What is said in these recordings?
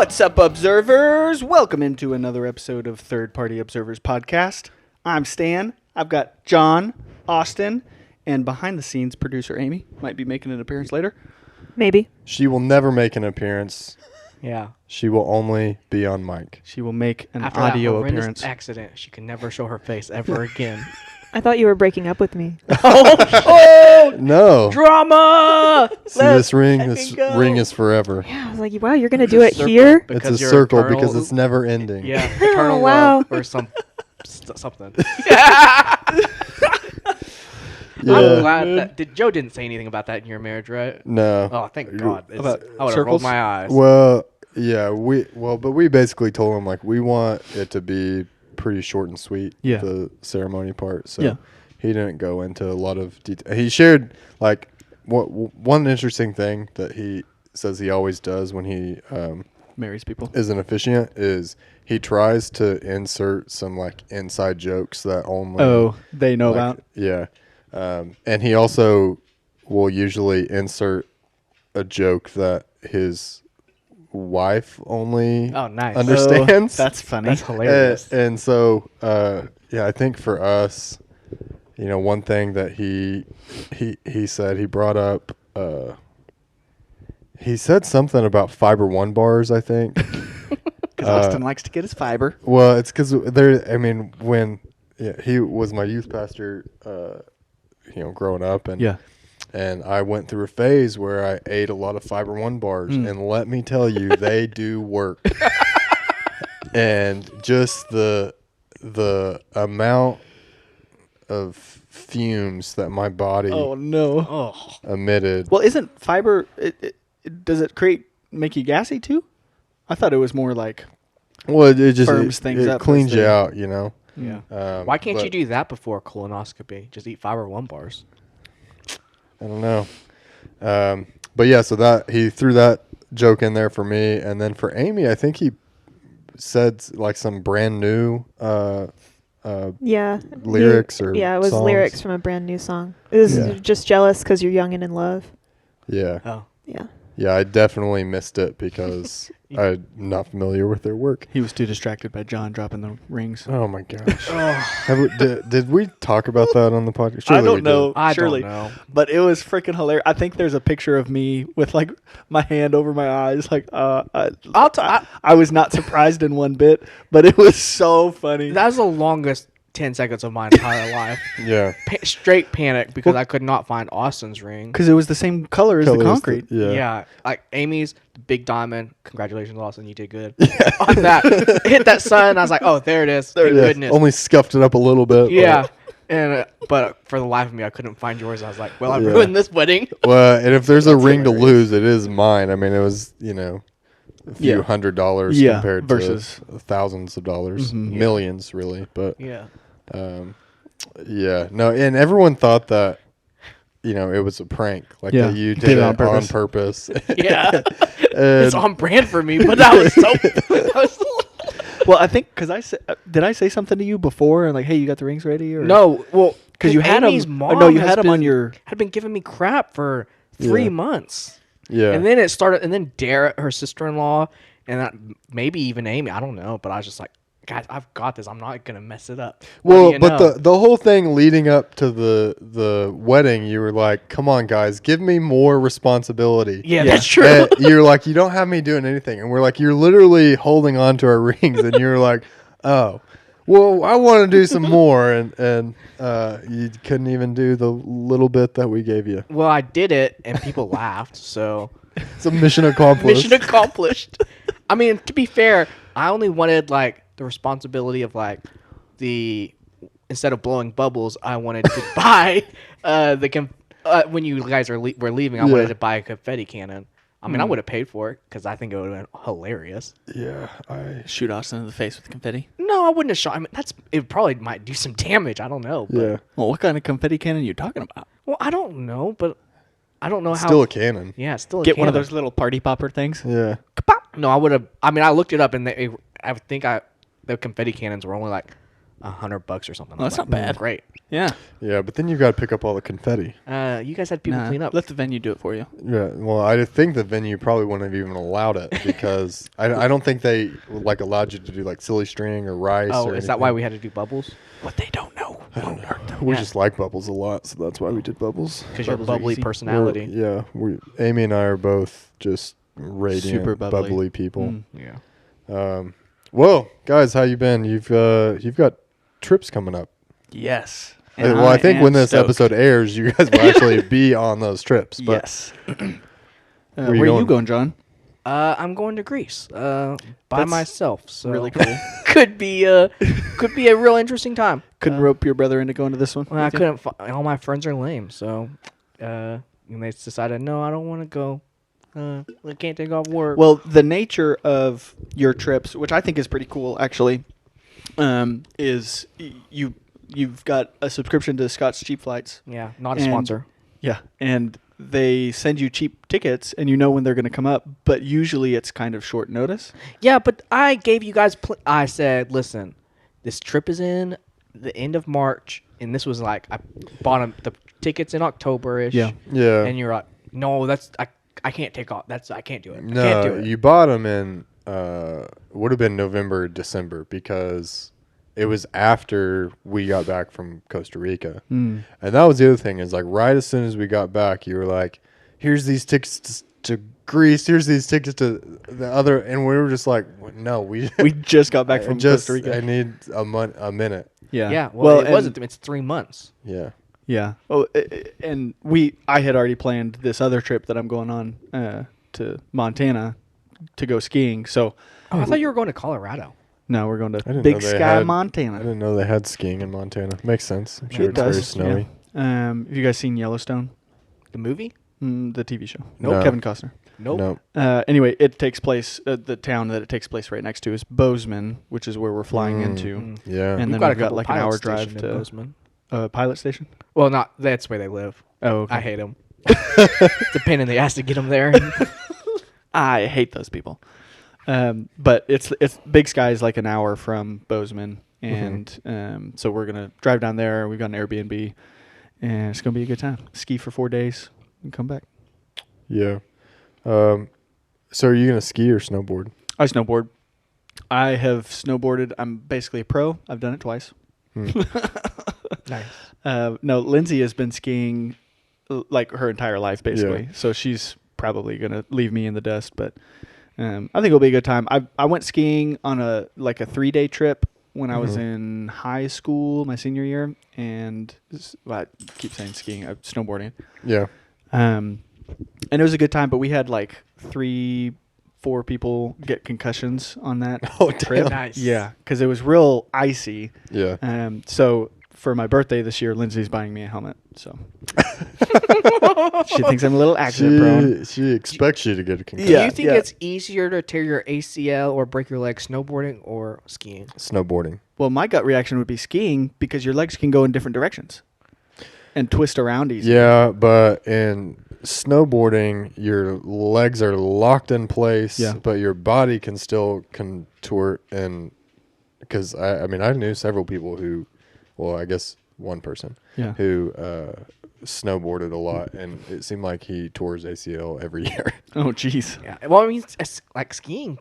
What's up, observers? Welcome into another episode of Third Party Observers Podcast. I'm Stan. I've got John, Austin, and behind the scenes producer Amy. Might be making an appearance later. Maybe. She will never make an appearance. Yeah. She will only be on mic. She will make an After audio that horrendous appearance. accident, she can never show her face ever again. I thought you were breaking up with me. Oh, No. drama! See this ring? This ring is forever. Yeah, I was like, wow, you're going to do it here? It's a circle because it's never ending. Yeah, eternal Wow. love or something. Yeah. I'm glad that Joe didn't say anything about that in your marriage, right? No. Oh, thank God. About I would have rolled circles? my eyes. Well, yeah, but we basically told him like we want it to be pretty short and sweet. Yeah. The ceremony part. So Yeah. he didn't go into a lot of detail. He shared like one interesting thing that he says he always does when he Marries people. is an officiant is he tries to insert some like inside jokes that only They know like, about. Yeah. And he also will usually insert a joke that his wife only Oh, nice. understands. That's funny. That's hilarious. And so, yeah, I think for us, you know, one thing that he said, he brought up, he said something about Fiber One bars, I think. Because Austin likes to get his fiber. Well, it's because when he was my youth pastor, growing up, and I went through a phase where I ate a lot of Fiber One bars, and let me tell you, they do work. And just the amount of fumes that my body emitted. Well, isn't fiber? Does it make you gassy too? I thought it was more like. Well, it just firms things it up cleans as you they- out, you know. Yeah. Why can't but you do that before colonoscopy? Just eat Fiber One bars. I don't know. But yeah, so that he threw that joke in there for me, and then for Amy, I think he said like some brand new Yeah. lyrics it or was songs. lyrics from a brand new song. It was just jealous because you're young and in love. Yeah. Oh. Yeah. Yeah, I definitely missed it because I'm not familiar with their work. He was too distracted by John dropping the rings. Oh my gosh. Did we talk about that on the podcast? Surely I don't we know. did. I Surely. don't know. But it was freaking hilarious. I think there's a picture of me with like my hand over my eyes. Like, I was not surprised in one bit, but it was so funny. That was the longest 10 seconds of my entire life. Yeah. Straight panic because I could not find Austin's ring. Because it was the same color as the concrete. Yeah. Like Amy's big diamond. Congratulations, Austin. You did good. On that, hit that sun. I was like, oh, there it is. Thank goodness. Only scuffed it up a little bit. Yeah. And but for the life of me, I couldn't find yours. I was like, well, I Yeah. ruined this wedding. Well, and if there's a ring to lose, it is mine. I mean, it was, a few $100 compared versus to thousands of dollars, millions really. But Yeah. no, and everyone thought that, it was a prank, like that you did it on purpose. Yeah. And It's on brand for me, but that was so. Well, I think because did I say something to you before and like, hey, you got the rings ready? Or? No, well, because you had Amy's them. mom No, you has had them on been- your. had been giving me crap for 3 months. yeah, And then it started, and then Dara, her sister-in-law, and maybe even Amy, I don't know, but I was just like, guys, I've got this. I'm not going to mess it up. well, but the whole thing leading up to the wedding, you were like, come on, guys, give me more responsibility. Yeah, that's true. And you're like, you don't have me doing anything. And we're like, you're literally holding on to our rings. And you're like, oh, well, I want to do some more. And you couldn't even do the little bit that we gave you. Well, I did it, and people laughed, so. It's a mission accomplished. Mission accomplished. I mean, to be fair, I only wanted, like, the responsibility of, like, instead of blowing bubbles, I wanted to buy when you guys were leaving, I wanted to buy a confetti cannon. I mean, I would have paid for it because I think it would have been hilarious. Yeah, Shoot Austin in the face with confetti. No, I wouldn't have shot. I mean, it probably might do some damage. I don't know. But, yeah. Well, what kind of confetti cannon are you talking about? Well, I don't know, but I don't know how. Still a cannon. Yeah, it's still a Get one of cannon. those little party popper things. Yeah. No, I would have. I mean, I looked it up, and I think the confetti cannons were only like $100 or something. Well, that's not bad. Great. Yeah. Yeah, but then you got to pick up all the confetti. You guys had people clean up. Let the venue do it for you. Yeah, well, I think the venue probably wouldn't have even allowed it because I don't think they like allowed you to do like silly string or rice. Oh, or is that why we had to do bubbles? What they don't know won't hurt them. We just like bubbles a lot, so that's why we did bubbles. Because your Bubbles are bubbly easy. personality. Amy and I are both just radiant, Super bubbly. people. Yeah. Well, guys, how you been? You've got trips coming up. Yes. Well, I think when this episode airs, you guys will actually be on those trips. But Yes. where Where are you going, John? I'm going to Greece by That's myself. So really cool. could be a real interesting time. Couldn't rope your brother into going to this one? Well, I with you? couldn't. All my friends are lame, so and they decided, no, I don't want to go. I can't take off work. Well, the nature of your trips, which I think is pretty cool, actually, is you've got a subscription to Scott's Cheap Flights. yeah, not a and- sponsor. Yeah, and they send you cheap tickets, and you know when they're going to come up, but usually it's kind of short notice. Yeah, but I gave you guys. I said, listen, this trip is in the end of March, and this was like I bought the tickets in October-ish. Yeah. yeah, And you're like, no, I can't take off. I can't do it. I can't do no, it. you bought them in would have been November, December because it was after we got back from Costa Rica, and that was the other thing is like right as soon as we got back, you were like, "Here's these tickets to Greece. Here's these tickets to the other," and we were just like, "No, we just got back from Costa Rica. I need a minute." Yeah. Yeah. Well, it and- wasn't. It's 3 months. Yeah. Yeah. Oh, and I had already planned this other trip that I'm going on to Montana to go skiing. So Oh, I thought you were going to Colorado. no, we're going to didn't Big know they Sky, had- I Montana. didn't know they had skiing in Montana. Makes sense. I'm sure It it's very does. snowy. Yeah. Have you guys seen Yellowstone? The movie? The TV show. No. Kevin Costner. Nope. No. Anyway, it takes place. The town that it takes place right next to is Bozeman, which is where we're flying into. Yeah. And We've then got we've a got couple like an pilot hour drive stations in to Bozeman. pilot station. Well, not that's where they live. Oh, okay. I hate them. It's a pain in the ass to get them there. I hate those people. But it's Big Sky is like an hour from Bozeman, and so we're gonna drive down there. We've got an Airbnb, and it's gonna be a good time. Ski for 4 days and come back. Yeah. So are you gonna ski or snowboard? I snowboard. I have snowboarded. I'm basically a pro. I've done it twice. Nice. No, Lindsay has been skiing like her entire life, basically. Yeah. So she's probably gonna leave me in the dust, but I think it'll be a good time. I went skiing on a 3-day trip when I was in high school, my senior year, and I keep saying skiing, snowboarding. Yeah. And it was a good time, but we had like 3-4 people get concussions on that trip. Nice. Yeah, because it was real icy. Yeah. So for my birthday this year, Lindsay's buying me a helmet. So she thinks I'm a little accident prone. She expects you to get a concussion. Yeah, Do you think yeah. it's easier to tear your ACL or break your leg snowboarding or skiing? Snowboarding. Well, my gut reaction would be skiing because your legs can go in different directions and twist around easy. Yeah, but in snowboarding, your legs are locked in place, Yeah. but your body can still contort. And because I mean, I knew several people who, well, I guess one person Yeah. who snowboarded a lot, and it seemed like he tore his ACL every year. Oh, jeez. Yeah. Well, I mean, it's like skiing.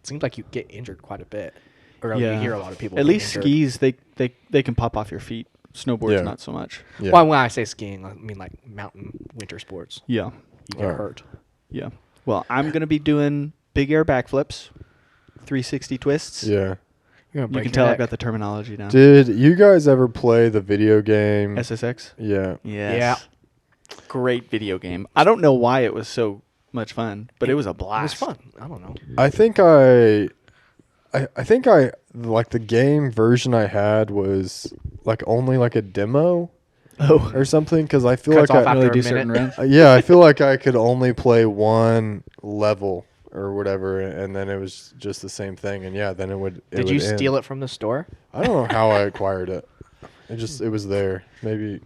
It seems like you get injured quite a bit. Or Yeah. you hear a lot of people. At get least injured. skis, they can pop off your feet. Snowboard's Yeah. not so much. Yeah. Well, when I say skiing, I mean like mountain winter sports. Yeah. You get Alright. hurt. Yeah. Well, I'm going to be doing big air backflips, 360 twists. Yeah. You're gonna You break can your tell I've neck. got the terminology down. Did you guys ever play the video game? SSX? Yeah. Yes. Great video game. I don't know why it was so much fun, but it was a It was blast. fun. I don't know. I think I think I like the game version I had was like only like a demo Oh. or something because I feel Cuts like off I after really a do minute. certain rounds. yeah I feel like I could only play one level or whatever, and then it was just the same thing, and yeah, then it would. Did you steal it from the store? I don't know how I acquired it. It was there. Maybe.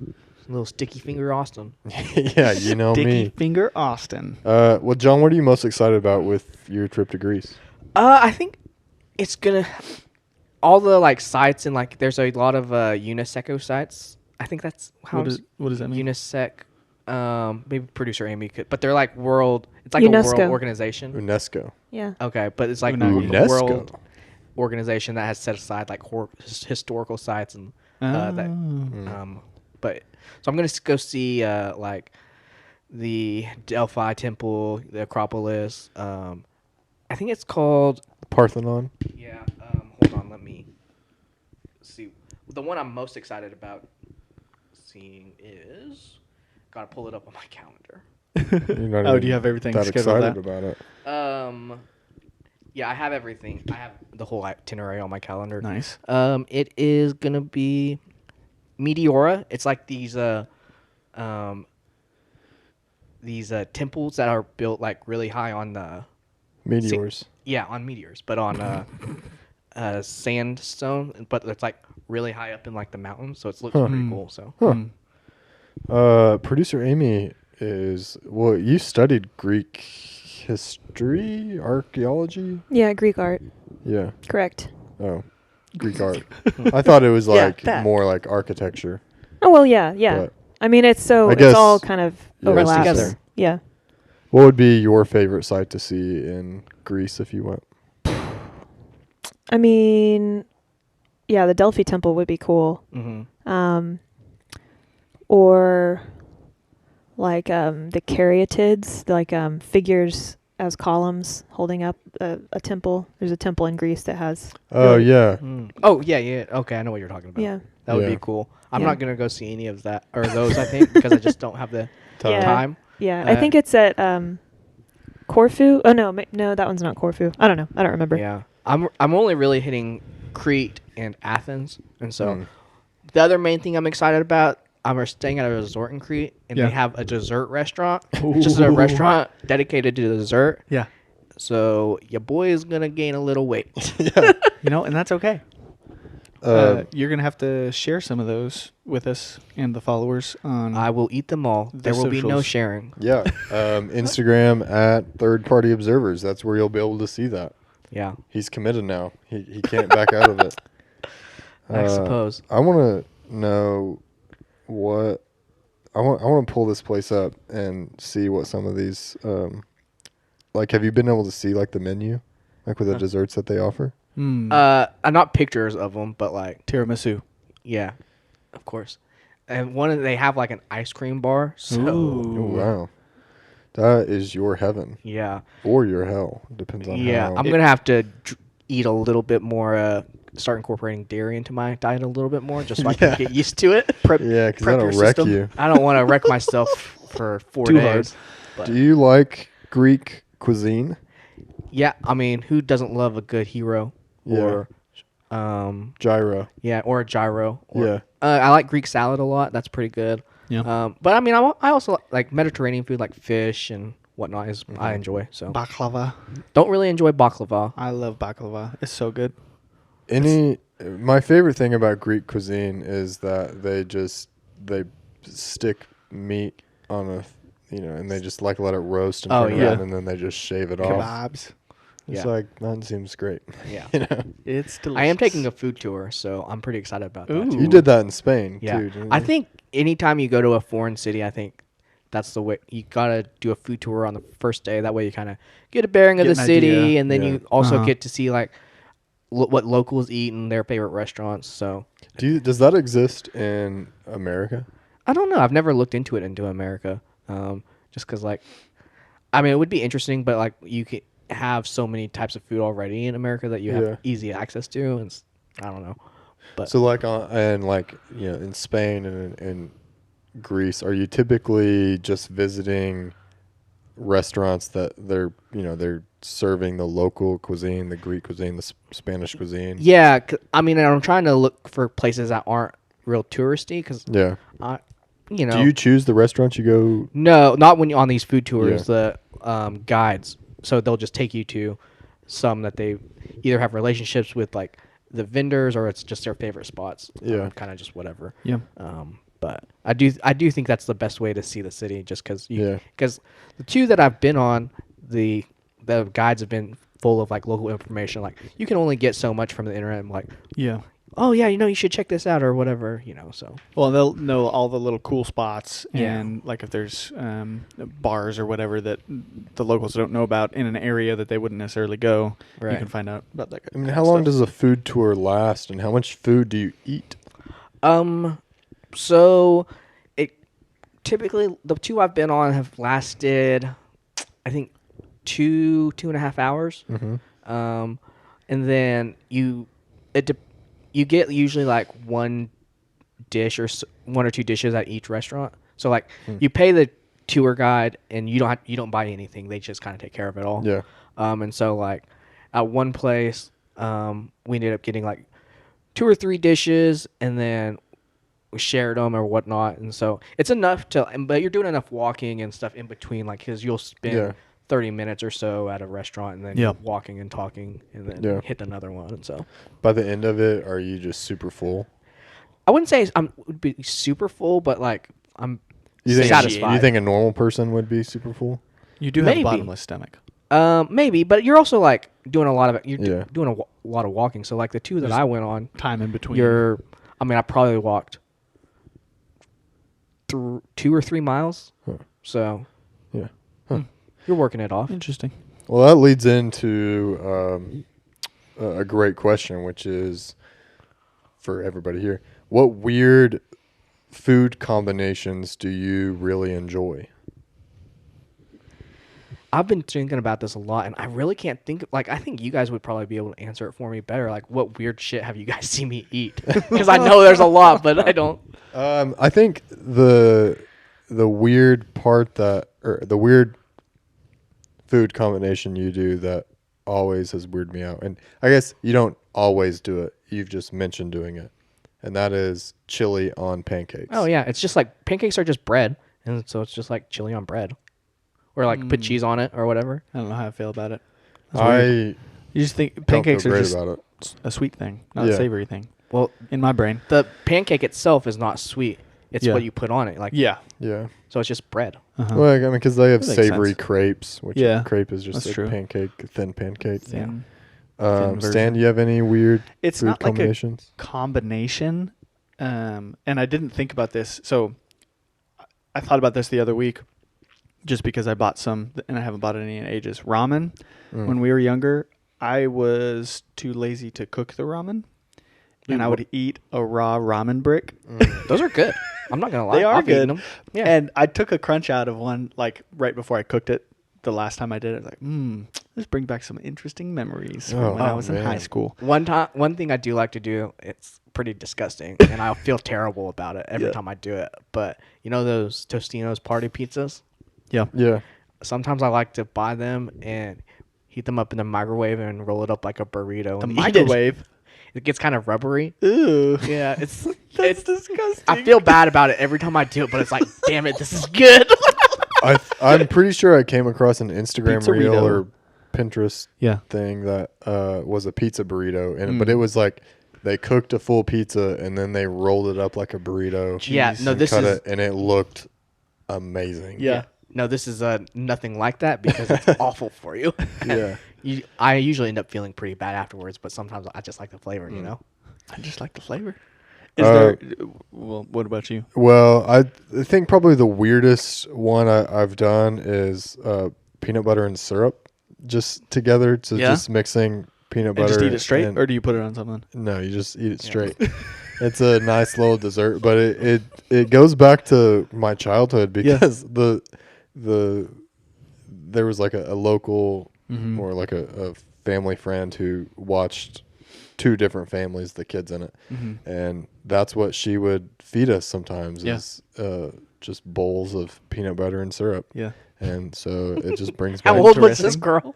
Little sticky finger Austin. Yeah, you know Dicky me. Finger Austin. Well, John, what are you most excited about with your trip to Greece? I think it's gonna. all the like sites and like there's a lot of UNESCO sites. I think that's how what does that mean? UNISEC. Maybe producer Amy could, but they're like world. It's like a world UNESCO. organization. UNESCO. Yeah. Okay, but it's like a UNESCO. world organization that has set aside like historical sites and that. But so I'm gonna go see like the Delphi Temple, the Acropolis. I think it's called Parthenon. Yeah. Hold on. Let me see. The one I'm most excited about seeing is. Gotta pull it up on my calendar. You're not Oh, even do you have everything that scheduled excited out? about it? Yeah, I have everything. I have the whole itinerary on my calendar. Nice. It is gonna be Meteora. It's like these temples that are built like really high on the Meteors. on meteors, but on sandstone. But it's like really high up in like the mountains, so it looks pretty cool. So. Producer Amy you studied Greek history, archaeology? Yeah, Greek art. Yeah. Correct. Oh, Greek art. I thought it was Yeah, like that. more like architecture. Oh well, yeah. But I mean, it's I guess- all kind of yeah, overlaps. together. Yeah. What would be your favorite site to see in Greece if you went? I mean, yeah, the Delphi Temple would be cool. Mm-hmm. Or like the caryatids, like figures as columns holding up a temple. There's a temple in Greece that has. Oh really- yeah. Oh yeah. Okay, I know what you're talking about. Yeah. That would Yeah. be cool. I'm Yeah. not gonna go see any of that or those. I think because I just don't have the Time. Yeah. time. Yeah, I think it's at Corfu. Oh no, no, that one's not Corfu. I don't know. I don't remember. Yeah, I'm only really hitting Crete and Athens, and so Hmm. the other main thing I'm excited about. I'm staying at a resort in Crete, and Yeah. they have a dessert restaurant. It's just a restaurant dedicated to dessert. Yeah. So your boy is gonna gain a little weight. Yeah. And that's okay. You're going to have to share some of those with us and the followers on. I will eat them all. The There will be no socials. sharing. Yeah. Instagram at Third Party Observers. That's where you'll be able to see that. Yeah, He's committed now. He can't back out of it. I suppose. I want to know what I want to pull this place up and see what some of these like. Have you been able to see like the menu, like with the desserts that they offer? Not pictures of them, but like Tiramisu. yeah, of course. And they have like an ice cream bar. So Ooh. Oh wow, that is your heaven yeah, or your hell. Depends on yeah. how. I'm gonna have to eat a little bit more. Start incorporating dairy into my diet a little bit more, just so I can get used to it. Yeah, because prep that'll your wreck system. you. I don't want to wreck myself for 4 Too days. But Do you like Greek cuisine? yeah, I mean, who doesn't love a good hero or Gyro. or a gyro? Or, Yeah. I like Greek salad a lot. That's pretty good. Yeah. But I mean, I also like Mediterranean food, like fish and whatnot. I enjoy. So Baklava. don't really enjoy baklava. I love baklava. It's so good. My favorite thing about Greek cuisine is that they stick meat on and they just like let it roast and Oh, turn yeah. around, and then they just shave it off. Kebabs. It's Yeah. like that seems great. Yeah. It's delicious. I am taking a food tour, so I'm pretty excited about that. Ooh. too. You did that in Spain Yeah. too. Didn't I you? think anytime you go to a foreign city, I think that's the way you gotta do a food tour on the first day. That way you kind of get a bearing of Get the an city, idea. and then Yeah. you also Uh-huh. get to see like what locals eat in their favorite restaurants. So Does that exist in America? I don't know. I've never looked into it into America, just because like, I mean, it would be interesting, but like you can have so many types of food already in America that you have Yeah. easy access to, and I don't know. But So like in Spain and in Greece, are you typically just visiting restaurants that they're serving the local cuisine, the Greek cuisine, the Spanish cuisine? yeah, I mean, I'm trying to look for places that aren't real touristy because Yeah. you know. Do you choose the restaurants you go? No, not when you're on these food tours. Yeah. The guides, so they'll just take you to some that they either have relationships with, like the vendors, or it's just their favorite spots. Yeah. Kind of just whatever. Yeah. But I do think that's the best way to see the city, just because Yeah. the two that I've been on, the guides have been full of like local information. Like you can only get so much from the internet. Like, Yeah. oh yeah, you should check this out or whatever. So. Well, they'll know all the little cool spots, Yeah. and like if there's bars or whatever that the locals don't know about in an area that they wouldn't necessarily go, you Right. can find out about that. I mean, how long does a food tour last, and how much food do you eat? So it typically the 2 I've been on have lasted, I think 2.5 hours. Mm-hmm. And then you get usually like one dish or one or two dishes at each restaurant. So like you pay the tour guide and you don't buy anything. They just kind of take care of it all. Yeah. And so like at one place, we ended up getting like 2 or 3 dishes and then we shared them or whatnot. And so it's enough but you're doing enough walking and stuff in between, like, cause you'll spend 30 minutes or so at a restaurant and then you're walking and talking and then hit another one. And so by the end of it, are you just super full? I wouldn't say would be super full, but like I'm You satisfied. think a normal person would be super full? You do have Maybe. a bottomless stomach. Maybe, but you're also like doing a lot of it. You're doing a lot of walking. So like the 2 that There's I went on, time in between. I probably walked 2 or 3 miles. Huh. So Yeah. Huh. you're working it off. Interesting. Well, that leads into a great question, which is for everybody here. What weird food combinations do you really enjoy? I've been thinking about this a lot, and I really can't think. Like, I think you guys would probably be able to answer it for me better. Like, what weird shit have you guys seen me eat? Because I know there's a lot, but I don't. I think the weird part the weird food combination you do that always has weirded me out, and I guess you don't always do it. You've just mentioned doing it, and that is chili on pancakes. Oh yeah, it's just like pancakes are just bread, and so it's just like chili on bread, or like put cheese on it or whatever. I don't know how I feel about it. I You just think don't pancakes feel are great just about it. a sweet thing, not a Yeah. savory thing. Well, In my brain. the pancake itself is not sweet. It's Yeah. what you put on it. Like Yeah. Yeah. so it's just bread. Uh-huh. Well, I mean, because they have That makes savory sense. crepes, which Yeah, a crepe is just that's a true. pancake, a thin pancake. Thin version. Stan, do you have any weird It's food not like a combinations? combination, and I didn't think about this. So I thought about this the other week, just because I bought some, and I haven't bought any in ages. Ramen. When we were younger, I was too lazy to cook the ramen, and I would eat a raw ramen brick. Those are good. I'm not gonna lie. They are I've eaten good. them. Yeah. And I took a crunch out of one like right before I cooked it. The last time I did it, like, this brings back some interesting memories from when I was in high man. school. One thing I do like to do, it's pretty disgusting, and I feel terrible about it every time I do it. But you know those Tostino's party pizzas? Yeah. Yeah. Sometimes I like to buy them and heat them up in the microwave and roll it up like a burrito. The and eat it. microwave. It gets kind of rubbery. Ooh. Yeah, it's That's disgusting. I feel bad about it every time I do it, but it's like, damn it, this is good. I'm pretty sure I came across an Instagram Pizza reel burrito. or Pinterest thing that was a pizza burrito, but it was like they cooked a full pizza and then they rolled it up like a burrito. Yeah, no, and this cut is it, and it looked amazing. Yeah. No, this is nothing like that because it's awful for you. Yeah. I usually end up feeling pretty bad afterwards, but sometimes I just like the flavor, you know? I just like the flavor. Is there? Well, what about you? Well, I think probably the weirdest one I've done is peanut butter and syrup just together. So just mixing peanut And butter. just eat it straight, and- or do you put it on something? No, you just eat it straight. It's a nice little dessert, but it goes back to my childhood because there was like a local or like a family friend who watched 2 different families, the kids in it, and that's what she would feed us sometimes is just bowls of peanut butter and syrup. Yeah. And so it just brings How back. old was this girl?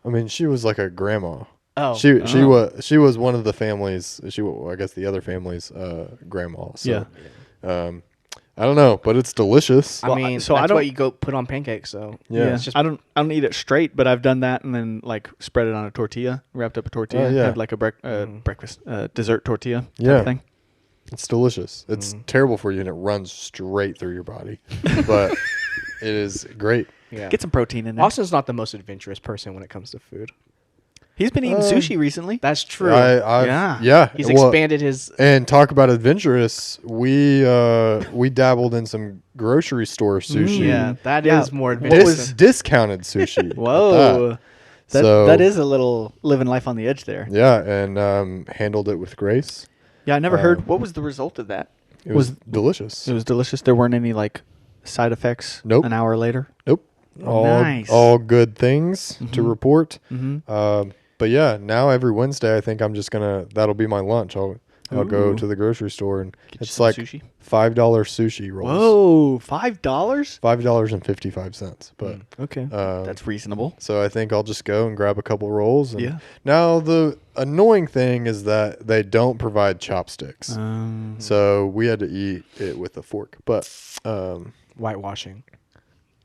I mean, she was like a grandma. Oh. She was one of the families. I guess the other family's grandma. So, I don't know, but it's delicious. I mean, so that's I don't- what you go put on pancakes, so. Yeah. It's just, I don't eat it straight, but I've done that and then like spread it on a tortilla, wrapped up a tortilla, yeah. had like a breakfast dessert tortilla type Yeah. thing. It's delicious. It's terrible for you, and it runs straight through your body, but it is great. yeah. Get some protein in there. Austin's not the most adventurous person when it comes to food. He's been eating sushi recently. That's true. Yeah. He's expanded his. And talk about adventurous. We dabbled in some grocery store sushi. Yeah, that is more adventurous. Discounted sushi. Whoa. So that is a little living life on the edge there. Yeah, and handled it with grace. Yeah, I never heard. What was the result of that? It was delicious. It was delicious. There weren't any like side effects. Nope. An hour later. Nope. Nice. All good things to report. Mm-hmm. But yeah, now every Wednesday I think I'm just that'll be my lunch. I'll go to the grocery store and it's like sushi. $5 sushi rolls. Whoa, $5? $5.55. But okay, that's reasonable. So I think I'll just go and grab a couple rolls. And yeah. Now the annoying thing is that they don't provide chopsticks, so we had to eat it with a fork. But Whitewashing,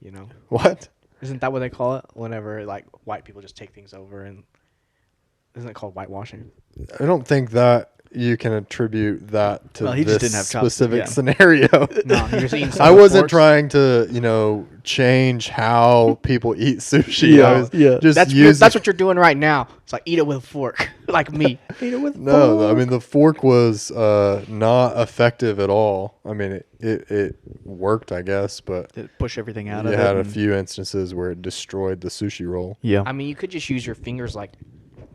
you know. What? Isn't that what they call it? Whenever like white people just take things over, and isn't it called whitewashing? I don't think that you can attribute that to he this just didn't have specific scenario. No, you're just eating. I wasn't trying to, change how people eat sushi. Yeah, I was just that's what you're doing right now. It's like eat it with a fork, like me. Eat it with No, I mean the fork was not effective at all. I mean it worked, I guess, but it push everything out you of it. had a few instances where it destroyed the sushi roll. Yeah. I mean, you could just use your fingers like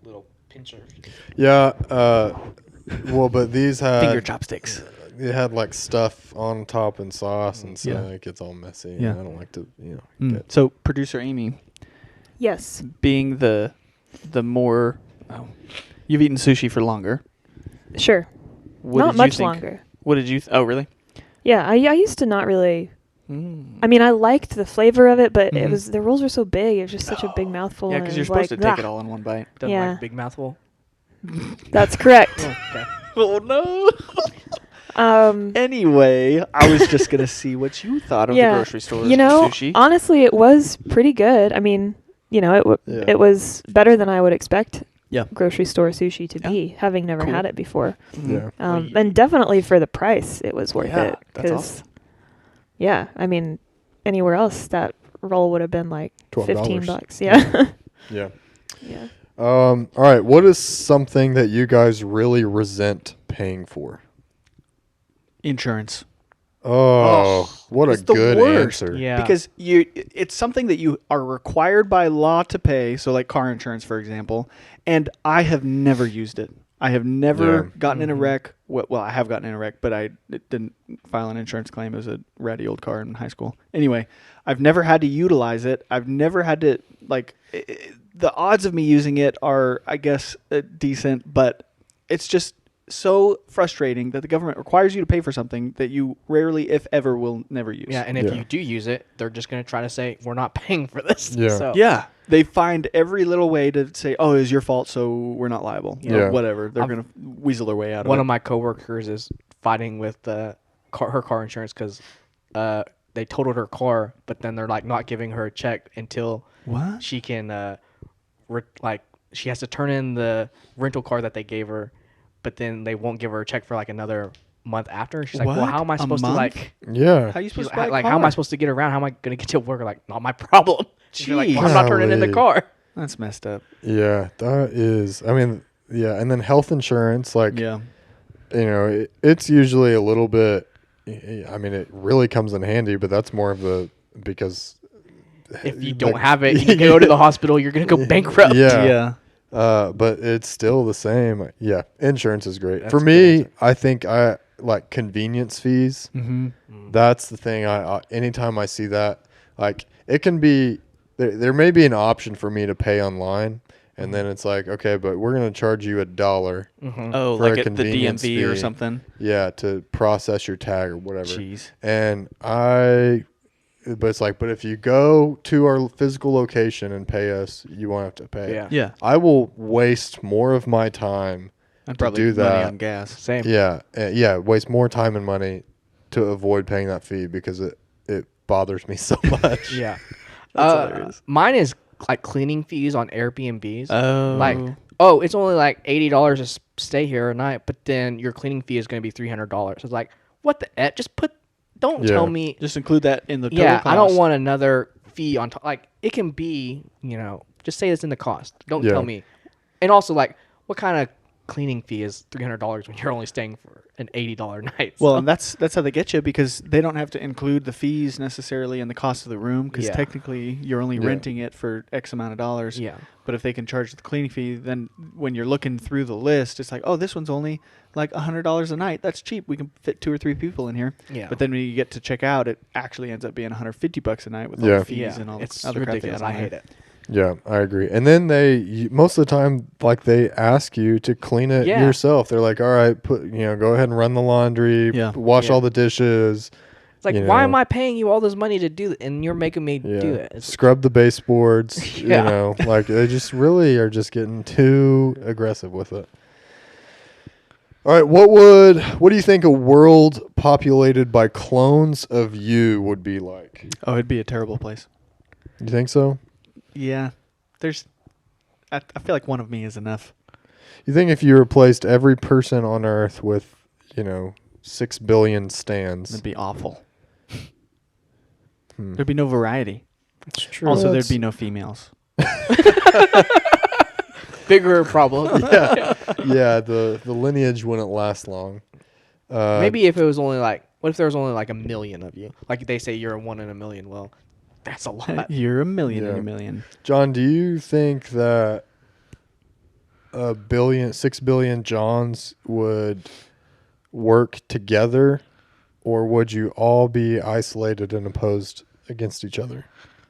little pincers. Yeah. Well, but these had finger chopsticks. It had like stuff on top and sauce, and so Yeah. it gets all messy. Yeah. And I don't like to, get. So producer Amy, Yes. being the more, you've eaten sushi for longer. Sure. What Not did you much think? longer. What did you? Oh, really? Yeah, I used to not really. Mm. I mean, I liked the flavor of it, but Mhm. it was the rolls were so big. It was just such a big mouthful. Yeah, and because it you're was supposed to take "Ugh." it all in one bite. Doesn't Yeah. like big mouthful. That's correct. Okay. Oh no. Anyway, I was just gonna see what you thought of the grocery store sushi. Honestly, it was pretty good. I mean, it was better than I would expect. Yeah. Grocery store sushi to be, having never Cool. had it before. Yeah. And definitely for the price, it was worth Yeah, it. that's 'cause, awesome. yeah, I mean, anywhere else that roll would have been like $12. $15. Yeah. Yeah. Yeah. All right. What is something that you guys really resent paying for? Insurance. Oh, what a It's the good worst. answer. Yeah. Because it's something that you are required by law to pay. So like car insurance, for example. And I have never used it. I have never gotten in a wreck. Well, I have gotten in a wreck, but I didn't file an insurance claim. It was a ratty old car in high school. Anyway, I've never had to utilize it. I've never had to the odds of me using it are, I guess, decent, but it's just so frustrating that the government requires you to pay for something that you rarely, if ever, will never use. Yeah, and if you do use it, they're just going to try to say, we're not paying for this. Yeah. So. Yeah. They find every little way to say, oh, it's your fault, so we're not liable. Yeah. Whatever. They're going to weasel their way out of it. One of my coworkers is fighting with her car insurance because they totaled her car, but then they're like not giving her a check until What? she can, she has to turn in the rental car that they gave her, but then they won't give her a check for like another month after. She's like, well, What? how am I A supposed to month? Yeah. How are you she's supposed to buy a like, car? how am I supposed to get around? How am I going to get to work? Like, not my problem. She's like, well, I'm not turning in the Golly. car. That's messed up. Yeah, that is. I mean, yeah, and then health insurance, like, Yeah. It's usually a little bit. I mean, it really comes in handy, but that's more of because If you don't have it, you go to the hospital, you're going to go bankrupt. Yeah. But it's still the same. Yeah, insurance is great. That's For a good me, answer. I think I like convenience fees. Mm-hmm. That's the thing. I anytime I see that, like, it can be there may be an option for me to pay online, and then it's like, okay, but we're gonna charge you $1. Oh, For like a at the convenience DMV or fee. something. Yeah, to process your tag or whatever. Jeez. And but it's like, but if you go to our physical location and pay us, you won't have to pay. Yeah. Yeah. I will waste more of my time And to probably do money that. on gas. Same. Yeah, waste more time and money to avoid paying that fee because it bothers me so much. Yeah. That's hilarious. Mine is like cleaning fees on Airbnbs. Oh. Like, it's only like $80 to stay here a night, but then your cleaning fee is going to be $300. It's like, what the F? Just don't Yeah. tell me. Just include that in the total Yeah, cost. I don't want another fee on top. Like, it can be, just say it's in the cost. Don't Yeah. tell me And also, like, what kind of cleaning fee is $300 when you're only staying for an $80 night? Well, and that's how they get you, because they don't have to include the fees necessarily in the cost of the room, because technically you're only renting it for X amount of dollars. Yeah. But if they can charge the cleaning fee, then when you're looking through the list, it's like, oh, this one's only like $100 a night. That's cheap. We can fit 2 or 3 people in here. Yeah. But then when you get to check out, it actually ends up being $150 a night with all the fees and all it's the other ridiculous. crap. I hate it. Yeah, I agree. And then most of the time, like, they ask you to clean it yourself. They're like, all right, go ahead and run the laundry, wash all the dishes. It's like, why am I paying you all this money to do it, and you're making me do it? Scrub the baseboards. Like, they just really are just getting too aggressive with it. All right, what do you think a world populated by clones of you would be like? Oh, it'd be a terrible place. You think so? Yeah. I feel like one of me is enough. You think if you replaced every person on Earth with, 6 billion stands? It'd be awful. There'd be no variety. That's true. Also, there'd be no females. Bigger problem. Yeah, the lineage wouldn't last long. Maybe if it was only like, what if there was only like 1 million of you? Like they say you're a 1 in a million. Well, that's a lot. You're a million in a million. John, do you think that 6 billion Johns would work together, or would you all be isolated and opposed against each other?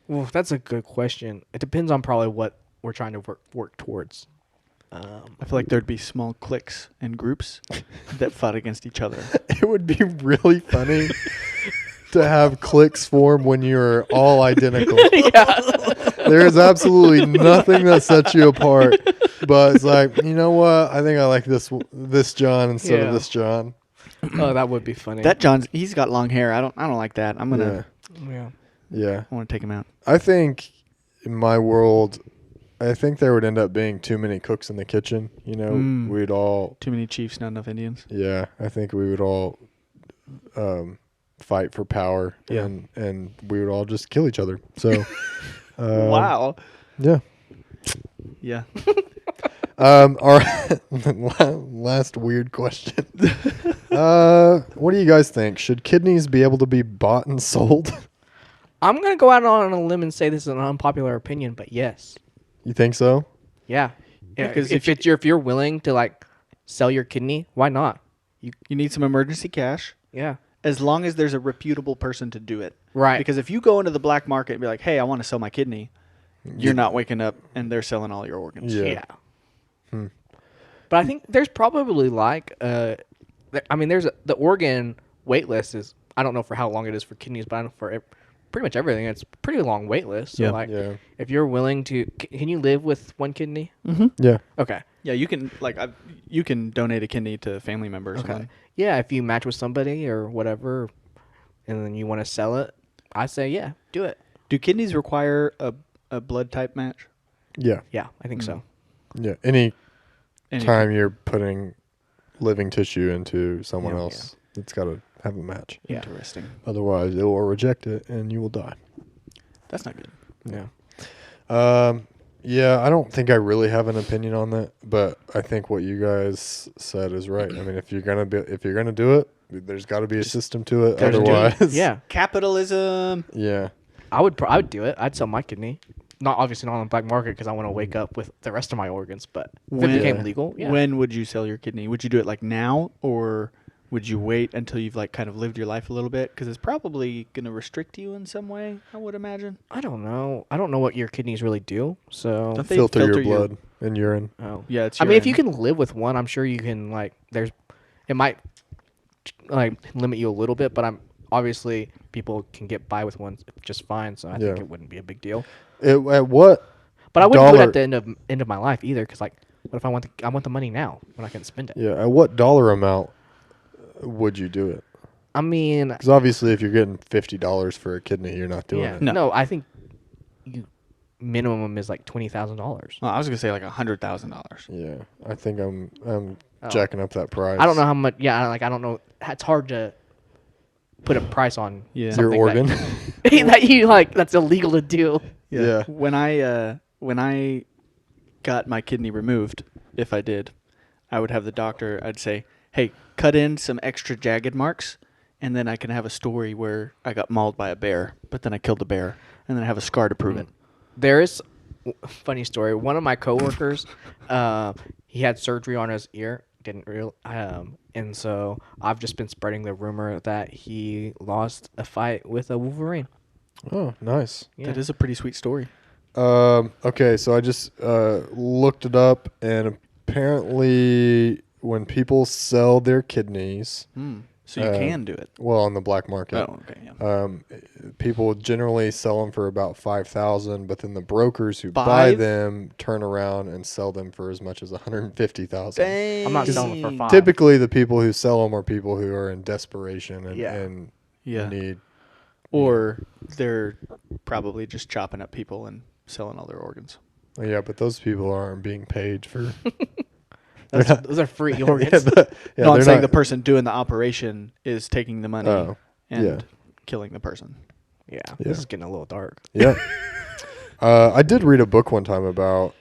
Well, that's a good question. It depends on probably what we're trying to work towards. I feel like there'd be small cliques and groups that fought against each other. It would be really funny to have cliques form when you're all identical. There is absolutely nothing that sets you apart, but it's like, you know what? I think I like this John instead of this John. Oh, that would be funny. That he's got long hair. I don't like that. I'm gonna. Yeah. I want to take him out. I think in my world, I think there would end up being too many cooks in the kitchen. We'd all too many chiefs, not enough Indians. Yeah, I think we would all fight for power, and we would all just kill each other. So, wow. Yeah. Yeah. All right. Last weird question. What do you guys think? Should kidneys be able to be bought and sold? I'm gonna go out on a limb and say this is an unpopular opinion, but yes. You think so? Yeah. Because if you're willing to like sell your kidney, why not? You need some emergency cash. Yeah. As long as there's a reputable person to do it. Right. Because if you go into the black market and be like, hey, I want to sell my kidney, you're not waking up and they're selling all your organs. Yeah. But I think there's probably like, there's the organ wait list is, I don't know for how long it is for kidneys, but I know for pretty much everything, it's a pretty long wait list. So if you're willing to, can you live with one kidney? Mm-hmm. Yeah. Okay. Yeah, you can you can donate a kidney to family members. Okay. Yeah, if you match with somebody or whatever, and then you want to sell it, I say do it. Do kidneys require a blood type match? Yeah. Yeah, I think so. Yeah. Any time you're putting living tissue into someone else, it's got to have a match. Yeah. Interesting. Otherwise, it will reject it and you will die. That's not good. Yeah. Yeah, I don't think I really have an opinion on that, but I think what you guys said is right. I mean, if you're gonna do it, there's got to be a system to it. Otherwise, capitalism. Yeah, I would do it. I'd sell my kidney. Obviously not on the black market because I want to wake up with the rest of my organs. But if it became legal, when would you sell your kidney? Would you do it like now, or would you wait until you've like kind of lived your life a little bit? Because it's probably going to restrict you in some way, I would imagine. I don't know. I don't know what your kidneys really do. So don't they filter your blood and urine. Oh yeah, it's. I mean, if you can live with one, I'm sure you can. Like, it might like limit you a little bit, but obviously people can get by with one just fine. So I think it wouldn't be a big deal. At what? But I wouldn't do it at the end of my life either. Because like, what if I want the money now when I can spend it? Yeah. At what dollar amount would you do it? I mean, because obviously, if you're getting $50 for a kidney, you're not doing it. No, I think minimum is like $20,000. Oh, I was gonna say like $100,000. Yeah, I think I'm jacking up that price. I don't know how much. Yeah, like I don't know. It's hard to put a price on your organ that you like. That's illegal to do. Yeah. When I got my kidney removed, if I did, I would have the doctor, I'd say, hey, cut in some extra jagged marks, and then I can have a story where I got mauled by a bear, but then I killed the bear, and then I have a scar to prove it. There is funny story. One of my coworkers, he had surgery on his ear. And so I've just been spreading the rumor that he lost a fight with a wolverine. Oh, nice. Yeah. That is a pretty sweet story. Okay, so I just looked it up, and apparently when people sell their kidneys, So you can do it. well, on the black market, Oh, okay. Yeah. people generally sell them for about $5,000, but then the brokers who buy Five? them turn around and sell them for as much as $150,000. Dang. I'm not selling it for 5. Typically, the people who sell them are people who are in desperation and, Yeah. and Yeah. need. Or they're probably just chopping up people and selling all their organs. Yeah, but those people aren't being paid for. Those are free organs. No, I'm they're saying not- the person doing the operation is taking the money and yeah. killing the person. Yeah, Yeah. this is getting a little dark. Yeah. I did read a book one time about.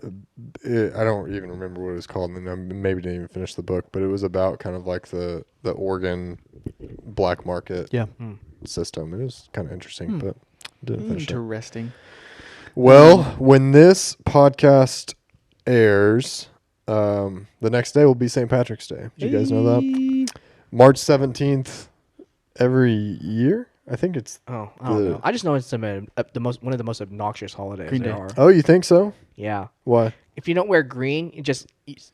I don't even remember what it was called, and I maybe didn't even finish the book. But it was about kind of like the organ black market Yeah. system. It was kind of interesting, but didn't finish it. Interesting. Well, when this podcast airs, the next day will be St. Patrick's Day. Did you guys know that? March 17th every year? I think it's. Oh, I don't know. I just know it's one of the most obnoxious holidays Green there Day. are. Oh, you think so? Yeah. Why? If you don't wear green,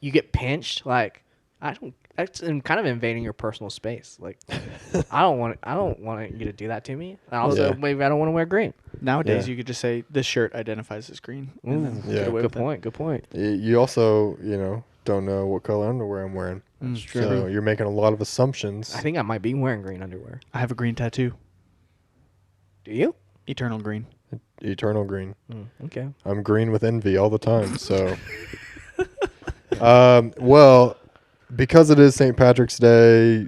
you get pinched. Like that's kind of invading your personal space. Like I don't want you to do that to me. And also, Yeah. maybe I don't want to wear green. Nowadays, Yeah. you could just say this shirt identifies as green. And then Yeah. get away Good with it. point. Good point. You also, don't know what color underwear I'm wearing. That's So you're making a lot of assumptions. I think I might be wearing green underwear. I have a green tattoo. Do you? Eternal green. Eternal green. Okay. I'm green with envy all the time. So, well, because it is St. Patrick's Day,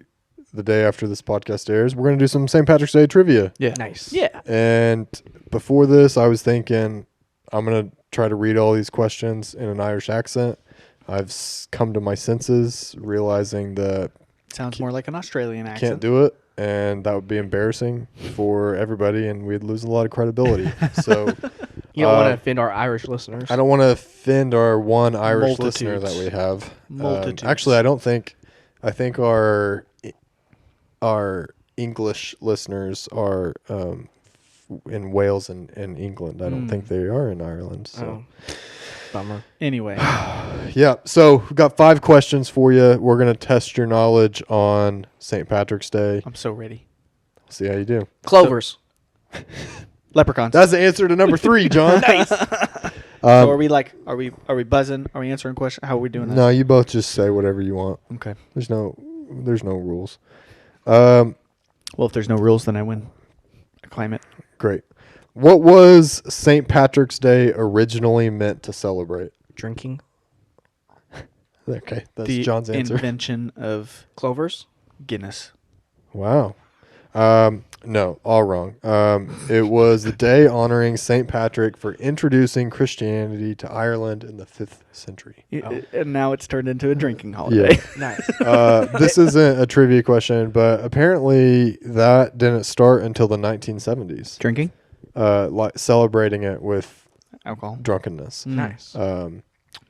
the day after this podcast airs, we're going to do some St. Patrick's Day trivia. Yeah. Nice. Yeah. And before this, I was thinking I'm going to try to read all these questions in an Irish accent. I've come to my senses, realizing that Sounds more like an Australian accent. can't do it, and that would be embarrassing for everybody, and we'd lose a lot of credibility. So You don't want to offend our Irish listeners. I don't want to offend our one Irish listener that Multitudes. we have. Multitudes. Actually, I think our English listeners are in Wales and England. I don't think they are in Ireland. So. Bummer. Anyway. Yeah, so we've got 5 questions for you. We're going to test your knowledge on St. Patrick's Day. I'm so ready. See how you do. Clovers. Leprechauns. That's the answer to number 3, John. nice. So are we buzzing? Are we answering questions? How are we doing this? No, you both just say whatever you want. Okay. There's no rules. Well, if there's no rules, then I win. I claim it. Great. What was St. Patrick's Day originally meant to celebrate? Drinking. Okay, that's The John's answer. invention of Clovers. Guinness. Wow. No, all wrong. It was the day honoring St. Patrick for introducing Christianity to Ireland in the 5th century. And now it's turned into a drinking holiday. Nice. This isn't a trivia question, but apparently that didn't start until the 1970s. Drinking? Like celebrating it with Alcohol. drunkenness. Nice.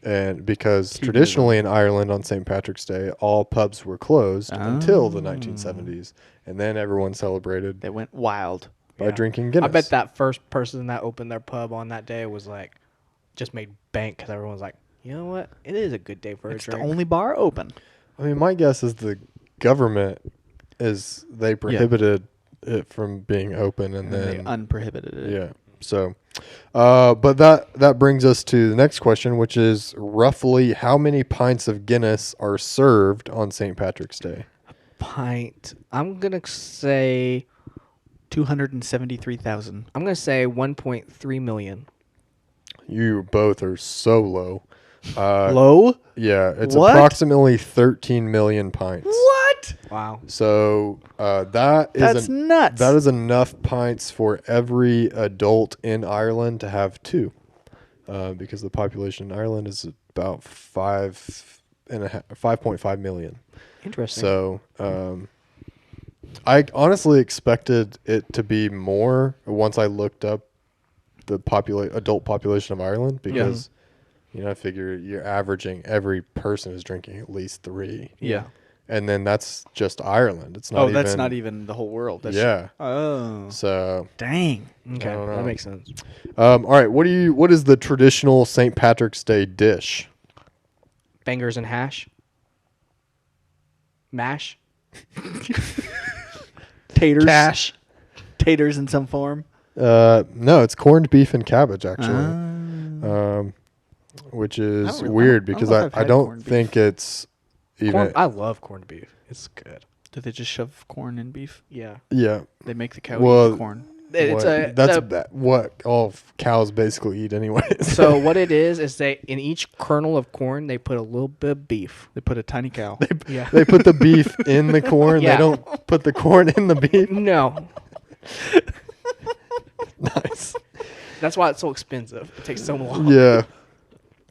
And because Keep it traditionally in Ireland on St. Patrick's Day, all pubs were closed until the 1970s. And then everyone celebrated They went wild. by drinking Guinness. I bet that first person that opened their pub on that day was like, just made bank because everyone's like, you know what? It is a good day for It's a the drink. only bar open. I mean, my guess is the government they prohibited it from being open, and They then unprohibited it. yeah. So, but that brings us to the next question, which is roughly how many pints of Guinness are served on St. Patrick's Day? Pint. I'm gonna say 273,000. 1.3 million. You both are so low. Low? Yeah, it's What? approximately 13 million pints. What? Wow. So that's nuts. That is enough pints for every adult in Ireland to have 2. because the population in Ireland is about 5.5 million. Interesting. So I honestly expected it to be more once I looked up the adult population of Ireland, because I figure you're averaging every person is drinking at least 3. Yeah. And then that's just Ireland. It's not that's not even the whole world. That's So dang. Okay, I don't know. that makes sense. all right, what is the traditional St. Patrick's Day dish? Bangers and hash. Mash. Taters. Cash. Taters in some form. No, it's corned beef and cabbage actually. Which I is don't really- weird I don't because know if I've I had don't corned beef. think it's even. I love corned beef. It's good. Do they just shove corn in beef? Yeah. Yeah. They make the cow Well, eat the corn. It's what all cows basically eat anyways. So what it is they in each kernel of corn they put a little bit of beef. They put a tiny cow. Yeah. They put the beef in the corn. Yeah. They don't put the corn in the beef. No. Nice. That's why it's so expensive. It takes so long. Yeah.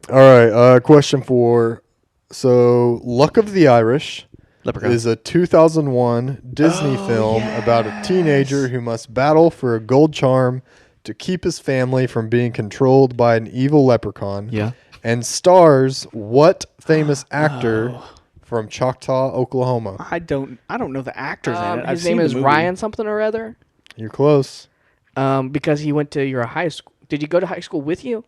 All right. Question 4. So, Luck of the Irish Leprechaun. is a 2001 Disney film about a teenager who must battle for a gold charm to keep his family from being controlled by an evil leprechaun. Yeah. And stars what famous actor from Choctaw, Oklahoma? I don't know the actors in it. I've His seen name the is movie. Ryan something or other. You're close. Because he went to your high school. Did you go to high school with you?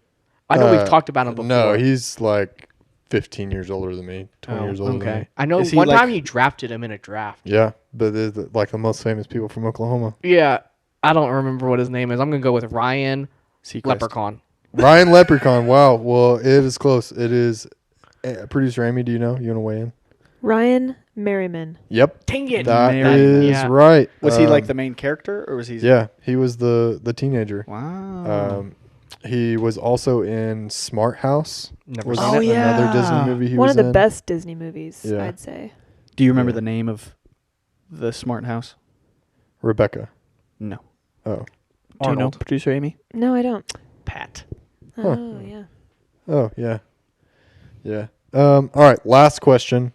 I know we've talked about him before. No, he's like 15 years older than me, 20 years older than me. I know Is he one like- time you drafted him in a draft. Yeah, but they're like the most famous people from Oklahoma. Yeah. I don't remember what his name is. I'm going to go with Ryan Seacrest. Leprechaun. Ryan Leprechaun. Wow. Well, it is close. It is. Producer Amy, do you know? You want to weigh in? Ryan Merriman. Yep. Dang it. That Merriman. is Yeah. right. Was he like the main character, or was he? Yeah, he was the teenager. Wow. He was also in Smart House. Never Was seen that it. another Disney movie he One was of the in? best Disney movies, Yeah. I'd say. Do you remember Yeah. the name of the smart house? Rebecca. No. Oh. Do you know, Arnold. producer Amy? No, I don't. Pat. Oh, yeah. Oh, yeah. Yeah. All right. Last question.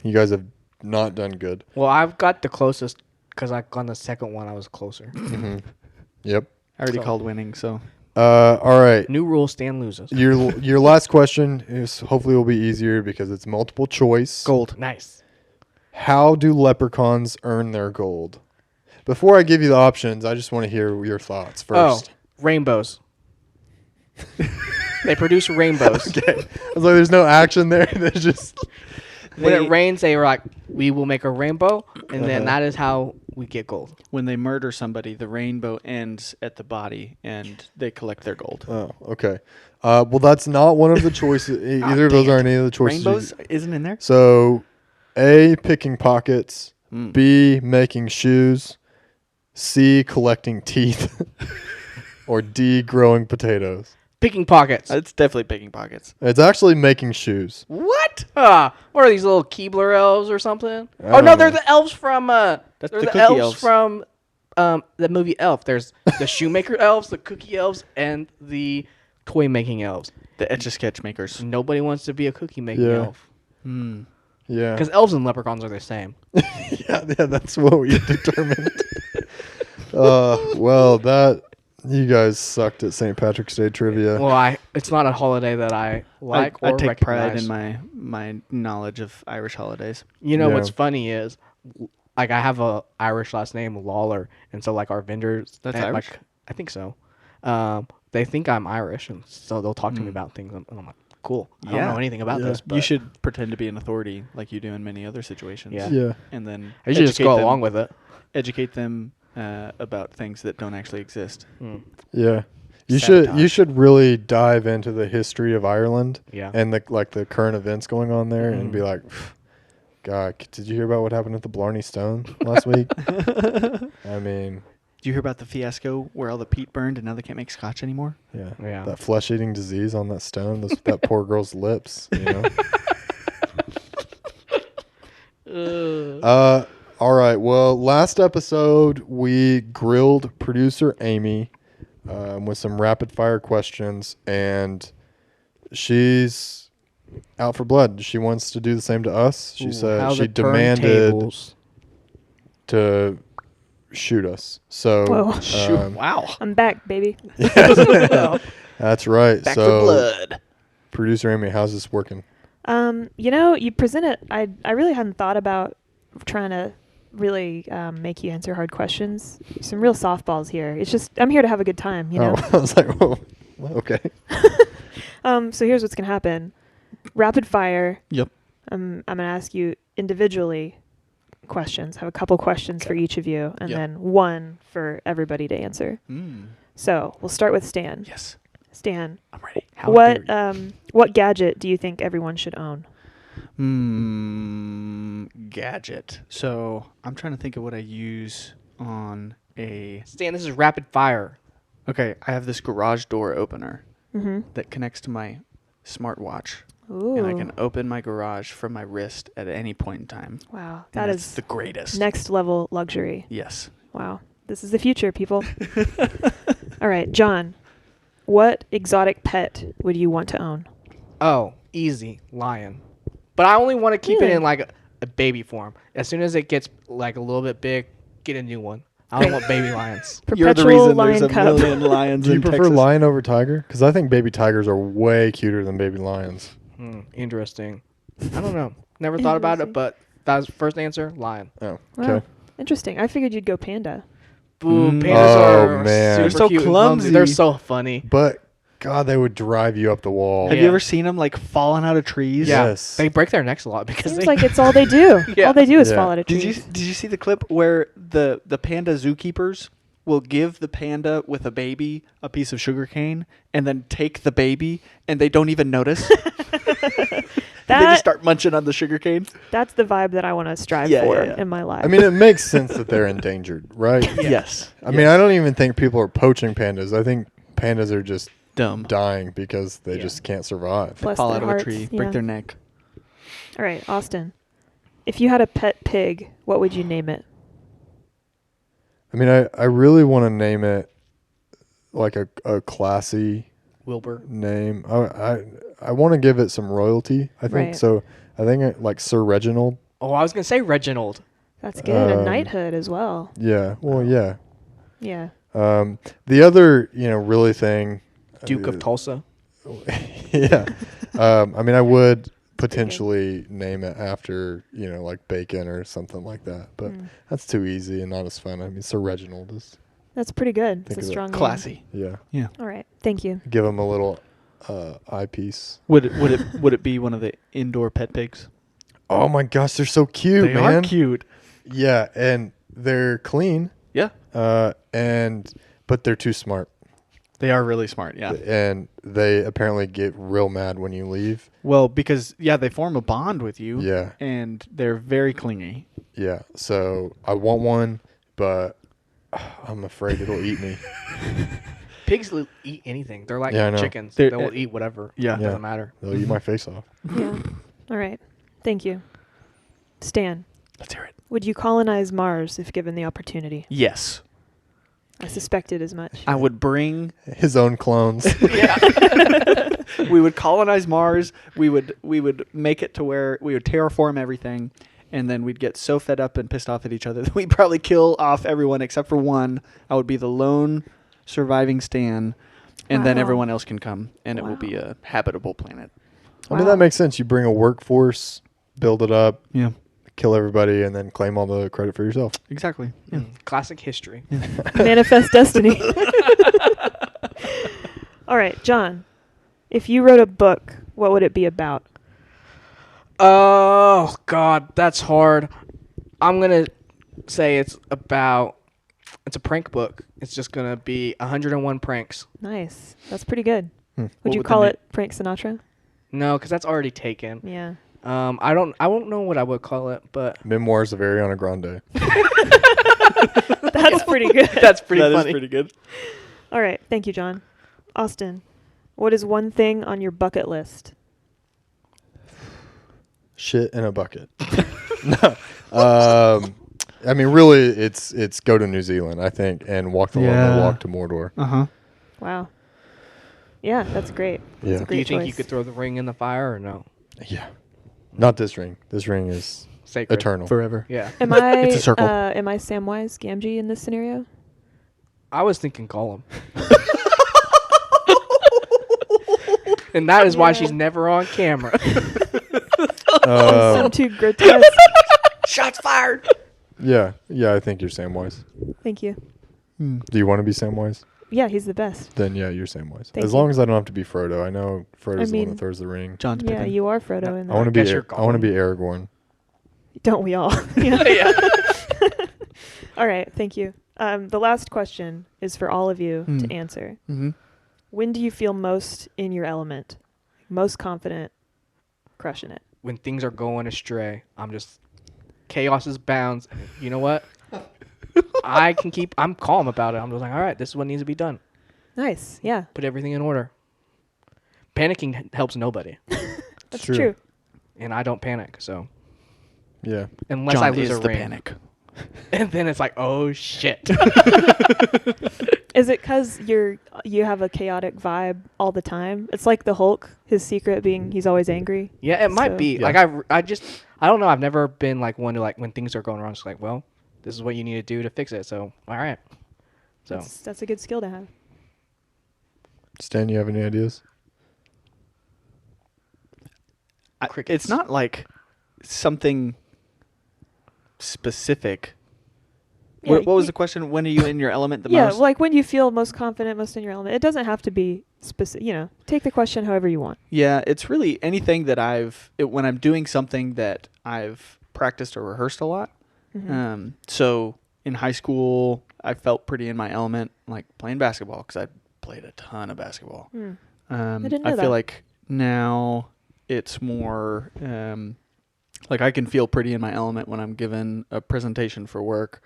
You guys have not done good. Well, I've got the closest because on the second one I was closer. Yep. I already So- called winning, so All right. New rule: Stan loses. Your last question is hopefully will be easier because it's multiple choice. gold. Nice. How do leprechauns earn their gold? Before I give you the options, I just want to hear your thoughts first. Oh, rainbows. They produce rainbows. Okay. I was like, there's no action there. There's just When it rains, they were like, "We will make a rainbow," and then that is how we get gold. When they murder somebody, the rainbow ends at the body, and they collect their gold. Oh, okay. Well, that's not one of the choices. Either of those aren't any of the choices. Rainbows isn't in there. So, A, picking pockets. Mm. B, making shoes. C, collecting teeth. Or D, growing potatoes. Picking pockets. It's definitely picking pockets. It's actually making shoes. What? What are these little Keebler elves or something? I Oh don't no, know. they're the elves from they're the the cookie elves, elves. from the movie Elf. There's the shoemaker elves, the cookie elves, and the toy making elves. The Etch-a-Sketch makers. Nobody wants to be a cookie making Yeah. elf Hmm. Yeah. because elves and leprechauns are the same. yeah, that's what we determined. Well, that you guys sucked at St. Patrick's Day trivia. Well, it's not a holiday that I like I or take recognize. pride in my knowledge of Irish holidays. You know Yeah. what's funny is, like, I have a Irish last name, Lawler, and so like our vendors, That's and, Irish? like, I think so. They think I'm Irish, and so they'll talk to me about things, and I'm like, cool. I don't know anything about Yeah. this, but You should pretend to be an authority like you do in many other situations. Yeah. Yeah. And then I should just educate go them- along with it. Educate them about things that don't actually exist. Yeah. You Sabotage. should really dive into the history of Ireland Yeah. and the current events going on there and be like, God, did you hear about what happened at the Blarney Stone last week? I mean, Did you hear about the fiasco where all the peat burned and now they can't make scotch anymore? yeah. Yeah. That flesh-eating disease on that stone, that poor girl's lips, you know. All right. Well, last episode we grilled producer Amy with some rapid fire questions, and she's out for blood. She wants to do the same to us. She said she demanded to shoot us. So Whoa. Wow. I'm back, baby. that's right. Back so for blood. producer Amy, how's this working? You present it. I really hadn't thought about trying to really make you answer hard questions. Some real softballs here. It's just I'm here to have a good time, you know. Oh, I was like, whoa, okay. So here's what's gonna happen. Rapid fire. Yep. I'm gonna ask you individually questions. Have a couple questions for each of you, and then one for everybody to answer. So we'll start with Stan. Yes. Stan, I'm ready. what gadget do you think everyone should own? Gadget. So I'm trying to think of what I use on a. Stan, this is rapid fire. Okay, I have this garage door opener that connects to my smartwatch. Ooh. And I can open my garage from my wrist at any point in time. Wow, And that that's is the greatest. next level luxury. Yes. Wow, this is the future, people. All right, John, what exotic pet would you want to own? Oh, easy. Lion. But I only want to keep Really? it in like a baby form. As soon as it gets like a little bit big, get a new one. I don't want baby lions. You're the Perpetual reason lion there's a cub. million lions Do you in prefer Texas. lion over tiger? Because I think baby tigers are way cuter than baby lions. Interesting. I don't know. Never thought about it, but that was first answer, lion. Oh, Wow, okay. interesting. I figured you'd go panda. Boo, Mm. pandas Oh, are man. super They're so cute and clumsy. They're so funny. But God, they would drive you up the wall. Have Yeah. you ever seen them like falling out of trees? Yeah, Yes. they break their necks a lot because Seems they like it's all they do. Yeah. All they do is Yeah. fall out of Did trees. you see the clip where the panda zookeepers will give the panda with a baby a piece of sugar cane and then take the baby and they don't even notice? They just start munching on the sugar cane. That's the vibe that I want to strive Yeah, for yeah, yeah. in my life. I mean, it makes sense that they're endangered, right? Yes. I mean, I don't even think people are poaching pandas. I think pandas are just Dumb. dying because they just can't survive. Bless Fall their out of hearts, a tree, yeah. break their neck. All right, Austin. If you had a pet pig, what would you name it? I mean, I really want to name it like a classy Wilbur. name. I want to give it some royalty, I think. Right. So I think like Sir Reginald. Oh, I was gonna say Reginald. That's good. A Um, knighthood as well. Yeah. Well, yeah. Yeah. The other, really thing. Duke of Tulsa. Yeah. I mean, I would potentially name it after, like bacon or something like that. But that's too easy and not as fun. I mean, Sir Reginald is, That's pretty good. It's Think a of it. strong name. Classy. yeah. All right. Thank you. Give him a little eyepiece. Would it be one of the indoor pet pigs? Oh my gosh, they're so cute, They man. are cute. Yeah, and they're clean. Yeah. But they're too smart. They are really smart, yeah. And they apparently get real mad when you leave. Well, because they form a bond with you. Yeah. And they're very clingy. Yeah. So I want one, but I'm afraid it'll eat me. Pigs will eat anything. They're like Yeah, I know. chickens. They're- They will eat whatever. Yeah. It doesn't matter. They'll eat my face off. Yeah. All right. Thank you. Stan, Let's hear it. would you colonize Mars if given the opportunity? Yes. I suspected as much. I would bring His own clones. we would colonize Mars. We would make it to where we would terraform everything, and then we'd get so fed up and pissed off at each other that we'd probably kill off everyone except for one. I would be the lone surviving Stan, and then Wow. everyone else can come, and it will Wow. be a habitable planet. I mean, Wow. that makes sense. You bring a workforce, build it up, Yeah, kill everybody, and then claim all the credit for yourself. exactly. Yeah. Classic history. Manifest destiny. All right, John. If you wrote a book, what would it be about? Oh God, that's hard. I'm gonna say it's a prank book. It's just gonna be 101 pranks. Nice. That's pretty good. Hmm. Would you would the call na- it Prank Sinatra? No, because that's already taken. Yeah. I don't know what I would call it, but Memoirs of Ariana Grande. That's pretty good. that's pretty That is funny. pretty good. All right. Thank you, John. Austin, what is one thing on your bucket list? Shit in a bucket. No. I mean, really, it's go to New Zealand, I think, and walk the Yeah. long walk to Mordor. Uh huh. Wow. Yeah, that's great. Yeah. That's a Do you great think you choice. could throw the ring in the fire or no? Yeah. Not this ring. This ring is Sacred. eternal. Forever. Yeah. Am I? It's a circle. Am I Samwise Gamgee in this scenario? I was thinking Gollum. And that is why she's never on camera. Some too grotesque. Shots fired. Yeah. Yeah, I think you're Samwise. Thank you. Do you want to be Samwise? Yeah, he's the best. Then yeah, you're Samwise. Thank as you. long as I don't have to be Frodo. I know Frodo's the one mean- that throws the ring. John's Yeah, Pippin. you are Frodo in I want to that. be. guess you're I want to be Gollum. Aragorn. Don't we all? Yeah. Yeah. All right. Thank you. The last question is for all of you to answer. Mm-hmm. When do you feel most in your element? Most confident, crushing it? When things are going astray, I'm just chaos is bounds. You know what? I'm calm about it. I'm just like, all right, this is what needs to be done. Nice. Yeah, Put everything in order. Panicking helps nobody, that's true. true. and I don't panic. So Yeah. unless John I lose is a the ring, panic. and then it's like, oh shit. Is it because you have a chaotic vibe all the time? It's like the Hulk. His secret being he's always angry. Yeah, it might So- be. Yeah. Like I don't know. I've never been like one to like when things are going wrong. It's like, well, this is what you need to do to fix it. So all right. So That's a good skill to have. Stan, you have any ideas? Crickets. It's not like something specific. Yeah, What was y- the question? When are you in your element the Yeah, most? like when you feel most confident, most in your element. It doesn't have to be specific. Take the question however you want. Yeah, it's really anything that when I'm doing something that I've practiced or rehearsed a lot. Mhm. So in high school, I felt pretty in my element, like playing basketball because I played a ton of basketball. Hmm. I didn't know feel that. like now it's more like I can feel pretty in my element when I'm given a presentation for work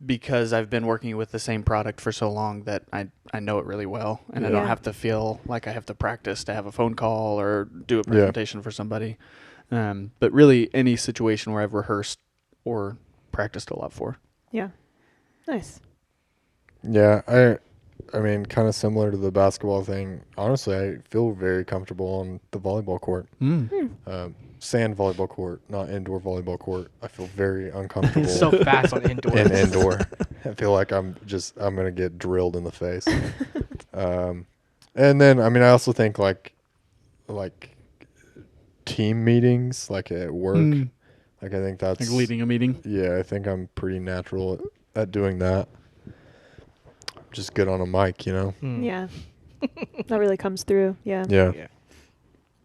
because I've been working with the same product for so long that I know it really well, and I Yeah. don't have to feel like I have to practice to have a phone call or do a presentation for somebody. But really, any situation where I've rehearsed or practiced a lot for. Yeah. Nice. Yeah, I mean, kind of similar to the basketball thing. Honestly, I feel very comfortable on the volleyball court. Sand volleyball court, not indoor volleyball court. I feel very uncomfortable so fast on indoor. in indoor. I feel like I'm going to get drilled in the face. And then, I mean, I also think like team meetings, like at work. Like I think that's Like leading a meeting. Yeah, I think I'm pretty natural at doing that. I'm just good on a mic, you know? Yeah. That really comes through. Yeah. Yeah. Yeah.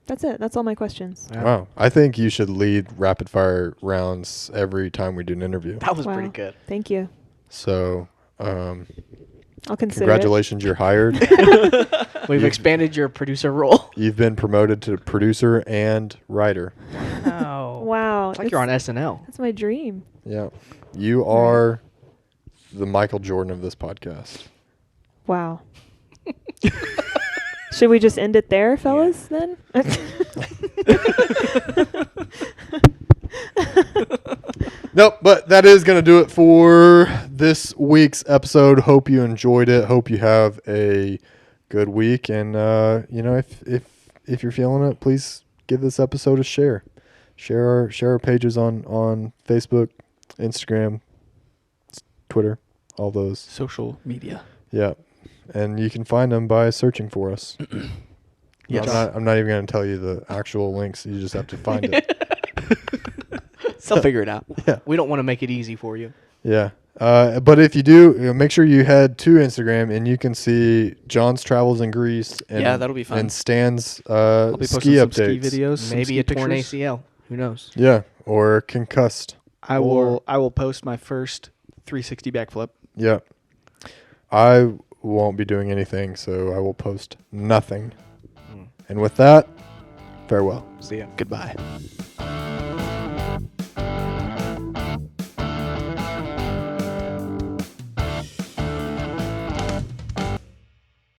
That's it. That's all my questions. Yeah. Wow. I think you should lead rapid fire rounds every time we do an interview. That was Wow. pretty good. Thank you. So, I'll consider congratulations, you're hired. We've You've- expanded your producer role. You've been promoted to producer and writer. Wow. it. Wow. It's like you're on SNL. That's my dream. Yeah. You are the Michael Jordan of this podcast. Wow. Should we just end it there, fellas, then? Nope, but that is going to do it for this week's episode. Hope you enjoyed it. Hope you have a good week. And, if you're feeling it, please give this episode a share. Share our pages on Facebook, Instagram, Twitter, all those. Social media. Yeah. And you can find them by searching for us. Yes. I'm not even going to tell you the actual links. You just have to find it. They'll figure it out. We don't want to make it easy for you. Yeah. But if you do, make sure you head to Instagram and you can see John's travels in Greece. And, Yeah, that'll be fun. And Stan's I'll be posting ski some updates. ski videos, some Maybe ski a torn pictures. ACL. Who knows? Yeah, or concussed. I will post my first 360 backflip. Yeah. I won't be doing anything, so I will post nothing. And with that, farewell. See ya. Goodbye.